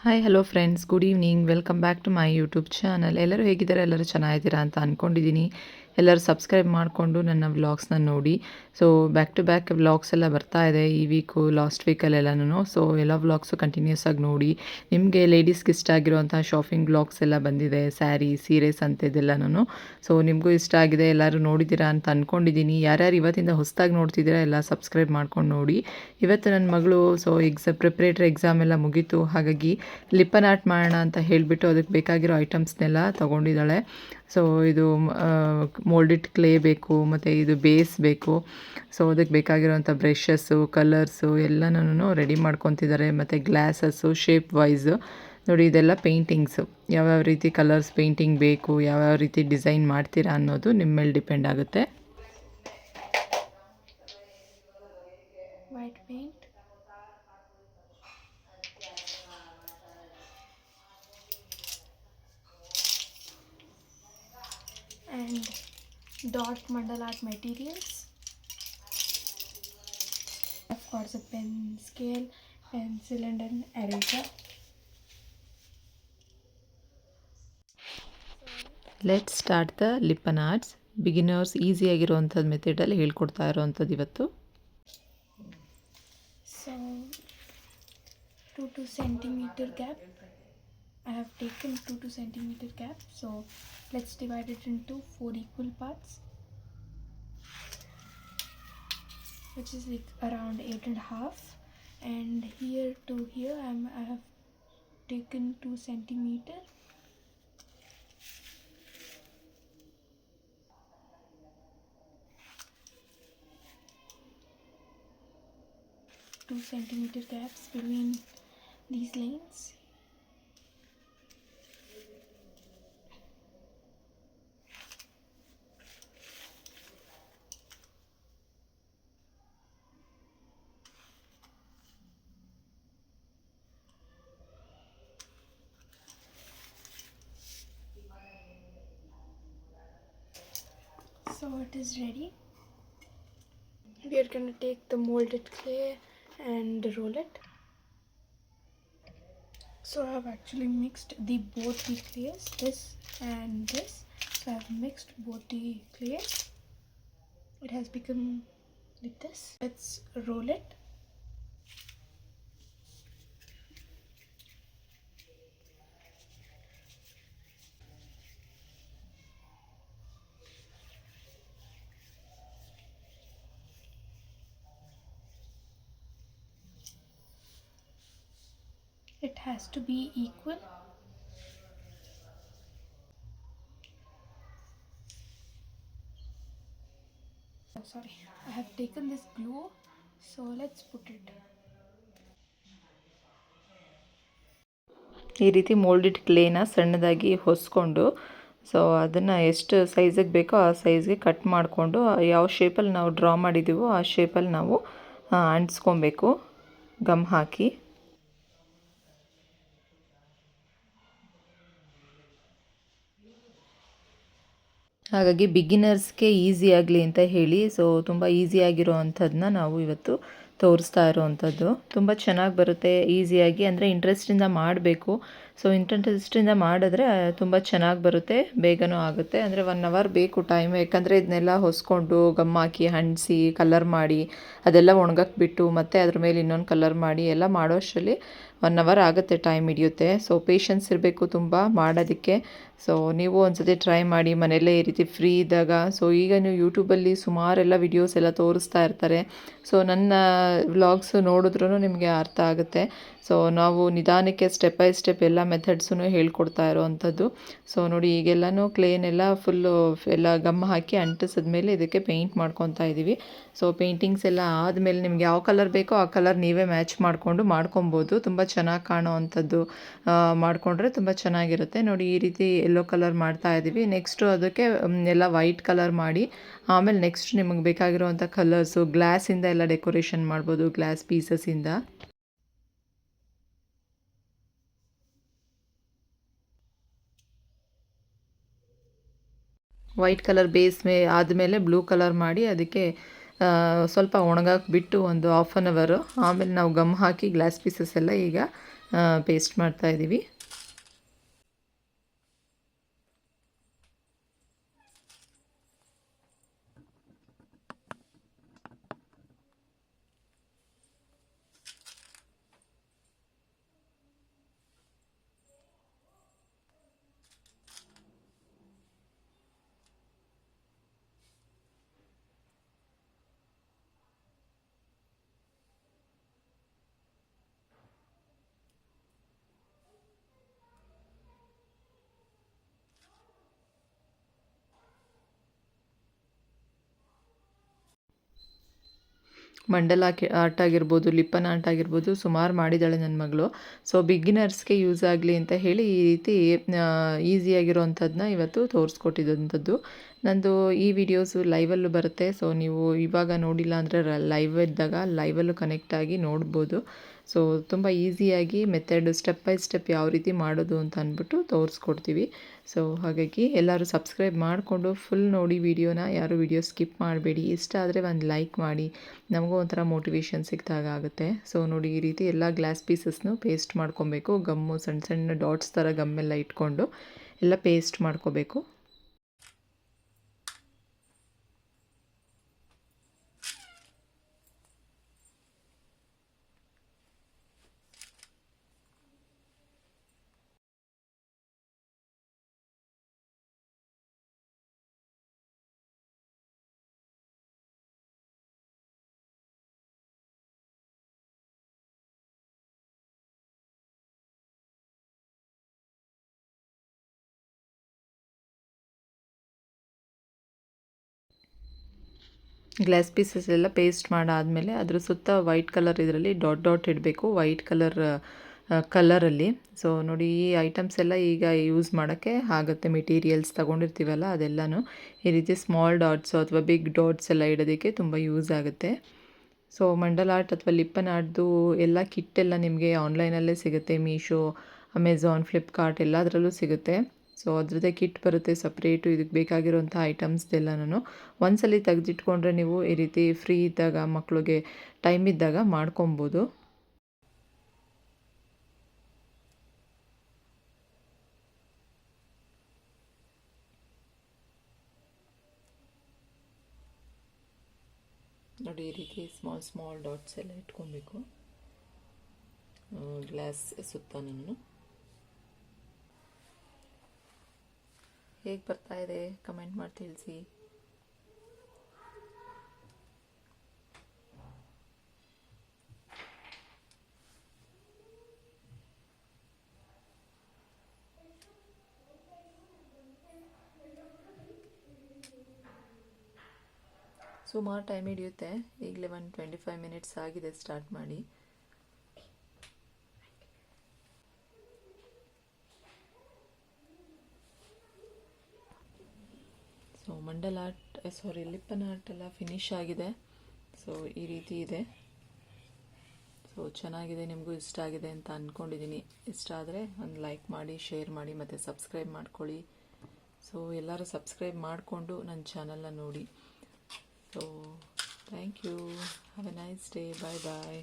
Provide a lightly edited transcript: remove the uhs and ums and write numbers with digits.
Hi hello friends, good evening. Welcome back to my YouTube channel. ಎಲ್ಲರೂ ಹೇಗಿದ್ದಾರೆ? ಎಲ್ಲರೂ ಚೆನ್ನಾಗಿದ್ದೀರಾ ಅಂತ ಅಂದ್ಕೊಂಡಿದ್ದೀನಿ. ಎಲ್ಲರೂ ಸಬ್ಸ್ಕ್ರೈಬ್ ಮಾಡಿಕೊಂಡು ನನ್ನ ವ್ಲಾಗ್ಸ್ನ ನೋಡಿ. So back to back vlogs ಎಲ್ಲ ಬರ್ತಾ ಇದೆ ಈ ವೀಕು, ಲಾಸ್ಟ್ ವೀಕಲ್ಲೆಲ್ಲನೂ. ಸೊ ಎಲ್ಲ ವ್ಲಾಗ್ಸು ಕಂಟಿನ್ಯೂಸ್ ಆಗಿ ನೋಡಿ. ನಿಮಗೆ ಲೇಡೀಸ್ಗೆ ಇಷ್ಟ ಆಗಿರುವಂಥ ಶಾಪಿಂಗ್ ವ್ಲಾಗ್ಸ್ ಎಲ್ಲ ಬಂದಿದೆ, ಸ್ಯಾರಿ, ಸೀರೆಸ್ ಅಂಥದ್ದೆಲ್ಲನೂ. ಸೊ ನಿಮಗೂ ಇಷ್ಟ ಆಗಿದೆ, ಎಲ್ಲರೂ ನೋಡಿದ್ದೀರಾ ಅಂತ ಅಂದ್ಕೊಂಡಿದ್ದೀನಿ. ಯಾರ್ಯಾರು ಇವತ್ತಿಂದ ಹೊಸದಾಗಿ ನೋಡ್ತಿದ್ದೀರಾ ಎಲ್ಲ ಸಬ್ಸ್ಕ್ರೈಬ್ ಮಾಡ್ಕೊಂಡು ನೋಡಿ. ಇವತ್ತು ನನ್ನ ಮಗಳು ಪ್ರಿಪ್ರೇಟರಿ ಎಕ್ಸಾಮ್ ಎಲ್ಲ ಮುಗೀತು, ಹಾಗಾಗಿ ಲಿಪ್ಪನ್ ಆರ್ಟ್ ಮಾಡೋಣ ಅಂತ ಹೇಳಿಬಿಟ್ಟು ಅದಕ್ಕೆ ಬೇಕಾಗಿರೋ ಐಟಮ್ಸ್ನೆಲ್ಲ ತೊಗೊಂಡಿದ್ದಾಳೆ. ಸೊ ಇದು ಮೋಲ್ಡಿಡ್ ಕ್ಲೇ ಬೇಕು, ಮತ್ತು ಇದು ಬೇಸ್ ಬೇಕು. ಸೊ ಅದಕ್ಕೆ ಬೇಕಾಗಿರೋಂಥ ಬ್ರಷಸ್ಸು, ಕಲರ್ಸು ಎಲ್ಲನೂ ರೆಡಿ ಮಾಡ್ಕೊತಿದ್ದಾರೆ. ಮತ್ತು ಗ್ಲಾಸಸ್ಸು ಶೇಪ್ ವೈಸು ನೋಡಿ, ಇದೆಲ್ಲ ಪೇಂಟಿಂಗ್ಸು. ಯಾವ್ಯಾವ ರೀತಿ ಕಲರ್ಸ್ ಪೇಂಟಿಂಗ್ ಬೇಕು, ಯಾವ್ಯಾವ ರೀತಿ ಡಿಸೈನ್ ಮಾಡ್ತೀರಾ ಅನ್ನೋದು ನಿಮ್ಮ ಮೇಲೆ ಡಿಪೆಂಡ್ ಆಗುತ್ತೆ. white paint and dot mandala art materials. Of course, a pen, scale, pencil and an eraser. Let start the Lippan arts. Beginners ಈಸಿಯಾಗಿರುವಂಥದ್ದು ಮೆಥಡಲ್ಲಿ ಹೇಳ್ಕೊಡ್ತಾ ಇರೋವಂಥದ್ದು ಇವತ್ತು. So 2 centimeter gap. I have taken 2 centimeter gap. So let's divide it into 4 equal parts, which is like around 8.5. And here to here I have taken 2 centimeter. Two centimeter gaps between these lines. So it is ready. We are going to take the molded clay and roll it. So I have actually mixed both the clays, this and this. So I have mixed both the clays. It has become like this. Let's roll it. It has to be equal. Oh, sorry, I have taken this glue, so let's put it. ಈ ರೀತಿ ಮೋಲ್ಡಿಡ್ ಕ್ಲೇನ ಸಣ್ಣದಾಗಿ ಹೊಸ್ಕೊಂಡು, so ಅದನ್ನು ಎಷ್ಟು ಸೈಜಿಗೆ ಬೇಕೋ ಆ ಸೈಜ್ಗೆ cut ಮಾಡಿಕೊಂಡು, ಯಾವ ಶೇಪಲ್ಲಿ ನಾವು ಡ್ರಾ ಮಾಡಿದ್ದೀವೋ ಆ ಶೇಪಲ್ಲಿ ನಾವು ಅಂಟಿಸ್ಕೊಬೇಕು ಗಮ್ ಹಾಕಿ. ಹಾಗಾಗಿ ಬಿಗಿನರ್ಸ್ಗೆ ಈಸಿ ಆಗಲಿ ಅಂತ ಹೇಳಿ, ಸೊ ತುಂಬ ಈಸಿಯಾಗಿರೋ ಅಂಥದ್ದನ್ನ ನಾವು ಇವತ್ತು ತೋರಿಸ್ತಾ ಇರೋವಂಥದ್ದು. ತುಂಬ ಚೆನ್ನಾಗಿ ಬರುತ್ತೆ ಈಸಿಯಾಗಿ, ಅಂದರೆ ಇಂಟ್ರೆಸ್ಟಿಂದ ಮಾಡಬೇಕು. ಸೊ ಇಂಟ್ರೆಸ್ಟಿಂದ ಮಾಡಿದ್ರೆ ತುಂಬ ಚೆನ್ನಾಗಿ ಬರುತ್ತೆ, ಬೇಗನೂ ಆಗುತ್ತೆ. ಅಂದರೆ 1 ಅವರ್ ಬೇಕು ಟೈಮ್, ಯಾಕಂದರೆ ಇದನ್ನೆಲ್ಲ ಹೊಸ್ಕೊಂಡು ಗಮ್ ಹಾಕಿ ಅಂಟಿಸಿ ಕಲರ್ ಮಾಡಿ ಅದೆಲ್ಲ ಒಣಗಕ್ಕೆ ಬಿಟ್ಟು ಮತ್ತೆ ಅದ್ರ ಮೇಲೆ ಇನ್ನೊಂದು ಕಲರ್ ಮಾಡಿ ಎಲ್ಲ ಮಾಡೋ ಅಷ್ಟರಲ್ಲಿ 1 ಅವರ್ ಆಗುತ್ತೆ, ಟೈಮ್ ಹಿಡಿಯುತ್ತೆ. ಸೊ ಪೇಷನ್ಸ್ ಇರಬೇಕು ತುಂಬ ಮಾಡೋದಕ್ಕೆ. ಸೊ ನೀವು ಒಂದ್ಸತಿ ಟ್ರೈ ಮಾಡಿ ಮನೆಯಲ್ಲೇ ಈ ರೀತಿ ಫ್ರೀ ಇದ್ದಾಗ. ಸೊ ಈಗ ನೀವು ಯೂಟ್ಯೂಬಲ್ಲಿ ಸುಮಾರೆಲ್ಲ ವಿಡಿಯೋಸ್ ಎಲ್ಲ ತೋರಿಸ್ತಾ ಇರ್ತಾರೆ. ಸೊ ನನ್ನ ವ್ಲಾಗ್ಸು ನೋಡಿದ್ರೂ ನಿಮಗೆ ಅರ್ಥ ಆಗುತ್ತೆ. ಸೊ ನಾವು ನಿಧಾನಕ್ಕೆ ಸ್ಟೆಪ್ ಬೈ ಸ್ಟೆಪ್ ಎಲ್ಲ ಮೆಥಡ್ಸೂ ಹೇಳ್ಕೊಡ್ತಾ ಇರೋವಂಥದ್ದು. ಸೊ ನೋಡಿ, ಈಗೆಲ್ಲನೂ ಕ್ಲೇನೆಲ್ಲ ಫುಲ್ಲು ಎಲ್ಲ ಗಮ್ ಹಾಕಿ ಅಂಟಿಸಿದ್ಮೇಲೆ ಇದಕ್ಕೆ ಪೇಂಟ್ ಮಾಡ್ಕೊತಾ ಇದ್ದೀವಿ. ಸೊ ಪೇಂಟಿಂಗ್ಸ್ ಎಲ್ಲ ಆದಮೇಲೆ ನಿಮ್ಗೆ ಯಾವ ಕಲರ್ ಬೇಕೋ ಆ ಕಲರ್ ನೀವೇ ಮ್ಯಾಚ್ ಮಾಡಿಕೊಂಡು ಮಾಡ್ಕೊಬೋದು. ತುಂಬ ಚೆನ್ನಾಗಿ ಕಾಣೋ ಅಂಥದ್ದು ಮಾಡಿಕೊಂಡ್ರೆ ತುಂಬ ಚೆನ್ನಾಗಿರುತ್ತೆ. ನೋಡಿ, ಈ ರೀತಿ ಯೆಲ್ಲೋ ಕಲರ್ ಮಾಡ್ತಾ ಇದ್ದೀವಿ. ನೆಕ್ಸ್ಟು ಅದಕ್ಕೆ ಎಲ್ಲ ವೈಟ್ ಕಲರ್ ಮಾಡಿ ಆಮೇಲೆ ನೆಕ್ಸ್ಟ್ ನಿಮಗೆ ಬೇಕಾಗಿರೋವಂಥ ಕಲರ್ಸು ಗ್ಲಾಸಿಂದ ಎಲ್ಲ ಡೆಕೋರೇಷನ್ ಮಾಡ್ಬೋದು, ಗ್ಲಾಸ್ ಪೀಸಸ್ಸಿಂದ. ವೈಟ್ ಕಲರ್ ಬೇಸ್ ಆದಮೇಲೆ ಬ್ಲೂ ಕಲರ್ ಮಾಡಿ ಅದಕ್ಕೆ ಸ್ವಲ್ಪ ಒಣಗಕ್ಕೆ ಬಿಟ್ಟು ಒಂದು ಹಾಫ್ ಆನ್ ಅವರು ಆಮೇಲೆ ನಾವು ಗಮ್ ಹಾಕಿ ಗ್ಲಾಸ್ ಪೀಸಸ್ ಎಲ್ಲ ಈಗ ಪೇಸ್ಟ್ ಮಾಡ್ತಾಯಿದ್ದೀವಿ. ಮಂಡಲ ಆರ್ಟ್ ಆಗಿರ್ಬೋದು, ಲಿಪ್ಪನ್ ಆರ್ಟ್ ಆಗಿರ್ಬೋದು, ಸುಮಾರು ಮಾಡಿದ್ದಾಳೆ ನನ್ನ ಮಗಳು. ಸೊ ಬಿಗಿನರ್ಸ್ಗೆ ಯೂಸ್ ಆಗಲಿ ಅಂತ ಹೇಳಿ ಈ ರೀತಿ ಈಸಿಯಾಗಿರೋವಂಥದ್ದನ್ನ ಇವತ್ತು ತೋರಿಸ್ಕೊಟ್ಟಿದ್ದಂಥದ್ದು. ನಂದು ಈ ವಿಡಿಯೋಸು ಲೈವಲ್ಲೂ ಬರುತ್ತೆ. ಸೊ ನೀವು ಇವಾಗ ನೋಡಿಲ್ಲ ಅಂದರೆ ಲೈವ್ ಇದ್ದಾಗ ಲೈವಲ್ಲೂ ಕನೆಕ್ಟ್ ಆಗಿ ನೋಡ್ಬೋದು. ಸೊ ತುಂಬ ಈಸಿಯಾಗಿ ಮೆಥಡ್ ಸ್ಟೆಪ್ ಬೈ ಸ್ಟೆಪ್ ಯಾವ ರೀತಿ ಮಾಡೋದು ಅಂತ ಅಂದ್ಬಿಟ್ಟು ತೋರಿಸ್ಕೊಡ್ತೀವಿ. ಸೊ ಹಾಗಾಗಿ ಎಲ್ಲರೂ ಸಬ್ಸ್ಕ್ರೈಬ್ ಮಾಡಿಕೊಂಡು ಫುಲ್ ನೋಡಿ ವಿಡಿಯೋನ, ಯಾರು ವಿಡಿಯೋ ಸ್ಕಿಪ್ ಮಾಡಬೇಡಿ. ಇಷ್ಟ ಆದರೆ ಒಂದು ಲೈಕ್ ಮಾಡಿ, ನಮಗೂ ಒಂಥರ ಮೋಟಿವೇಶನ್ ಸಿಕ್ಕಿದಾಗ ಆಗುತ್ತೆ. ಸೊ ನೋಡಿ, ಈ ರೀತಿ ಎಲ್ಲ ಗ್ಲಾಸ್ ಪೀಸಸ್ನು ಪೇಸ್ಟ್ ಮಾಡ್ಕೊಬೇಕು. ಗಮ್ಮು ಸಣ್ಣ ಸಣ್ಣ ಡಾಟ್ಸ್ ಥರ ಗಮ್ಮೆಲ್ಲ ಇಟ್ಕೊಂಡು ಎಲ್ಲ ಪೇಸ್ಟ್ ಮಾಡ್ಕೋಬೇಕು. ಗ್ಲಾಸ್ ಪೀಸಸ್ ಎಲ್ಲ ಪೇಸ್ಟ್ ಮಾಡಾದಮೇಲೆ ಅದ್ರ ಸುತ್ತ ವೈಟ್ ಕಲರ್ ಇದರಲ್ಲಿ ಡಾಟ್ ಡಾಟ್ ಇಡಬೇಕು, ವೈಟ್ ಕಲರಲ್ಲಿ. ಸೊ ನೋಡಿ, ಈ ಐಟಮ್ಸ್ ಎಲ್ಲ ಈಗ ಯೂಸ್ ಮಾಡೋಕ್ಕೆ ಆಗುತ್ತೆ. ಮೆಟೀರಿಯಲ್ಸ್ ತೊಗೊಂಡಿರ್ತೀವಲ್ಲ ಅದೆಲ್ಲನೂ ಈ ರೀತಿ ಸ್ಮಾಲ್ ಡಾಟ್ಸು ಅಥವಾ ಬಿಗ್ ಡಾಟ್ಸ್ ಎಲ್ಲ ಇಡೋದಕ್ಕೆ ತುಂಬ ಯೂಸ್ ಆಗುತ್ತೆ. ಸೊ ಮಂಡಲ ಆರ್ಟ್ ಅಥವಾ ಲಿಪ್ಪನ್ ಆರ್ಟ್ದು ಎಲ್ಲ ಕಿಟ್ಟೆಲ್ಲ ನಿಮಗೆ ಆನ್ಲೈನಲ್ಲೇ ಸಿಗುತ್ತೆ. ಮೀಶೋ, ಅಮೆಝಾನ್, ಫ್ಲಿಪ್ಕಾರ್ಟ್ ಎಲ್ಲದರಲ್ಲೂ ಸಿಗುತ್ತೆ. ಸೊ ಅದ್ರದ್ದೇ ಕಿಟ್ ಬರುತ್ತೆ ಸಪ್ರೇಟು, ಇದಕ್ಕೆ ಬೇಕಾಗಿರೋಂಥ ಐಟಮ್ಸ್ದೆಲ್ಲನೂ ಒಂದ್ಸಲ ತೆಗೆದಿಟ್ಕೊಂಡ್ರೆ ನೀವು ಈ ರೀತಿ ಫ್ರೀ ಇದ್ದಾಗ, ಮಕ್ಕಳಿಗೆ ಟೈಮ್ ಇದ್ದಾಗ ಮಾಡ್ಕೊಬೋದು. ನೋಡಿ, ಈ ರೀತಿ ಸ್ಮಾಲ್ ಡಾಟ್ಸ್ ಎಲ್ಲ ಇಟ್ಕೊಬೇಕು ಗ್ಲಾಸ್ ಸುತ್ತನೂ. ಹೇಗೆ ಬರ್ತಾ ಇದೆ ಕಮೆಂಟ್ ಮಾಡಿ ತಿಳಿಸಿ. ಸುಮಾರು ಟೈಮ್ ಹಿಡಿಯುತ್ತೆ. ಈಗಲೇ 25 ಮಿನಿಟ್ಸ್ ಆಗಿದೆ ಸ್ಟಾರ್ಟ್ ಮಾಡಿ. ಸೊ ಮಂಡಲ ಆರ್ಟ್ ಲಿಪ್ಪನ್ ಆರ್ಟ್ ಎಲ್ಲ ಫಿನಿಶ್ ಆಗಿದೆ. ಸೊ ಈ ರೀತಿ ಇದೆ. ಸೊ ಚೆನ್ನಾಗಿದೆ, ನಿಮಗೂ ಇಷ್ಟ ಆಗಿದೆ ಅಂತ ಅಂದ್ಕೊಂಡಿದ್ದೀನಿ. ಇಷ್ಟ ಆದರೆ ಒಂದು ಲೈಕ್ ಮಾಡಿ, ಶೇರ್ ಮಾಡಿ ಮತ್ತು ಸಬ್ಸ್ಕ್ರೈಬ್ ಮಾಡ್ಕೊಳ್ಳಿ. ಸೊ ಎಲ್ಲರೂ ಸಬ್ಸ್ಕ್ರೈಬ್ ಮಾಡಿಕೊಂಡು ನನ್ನ ಚಾನಲ್ನ ನೋಡಿ. So thank you. Have a nice day. Bye bye.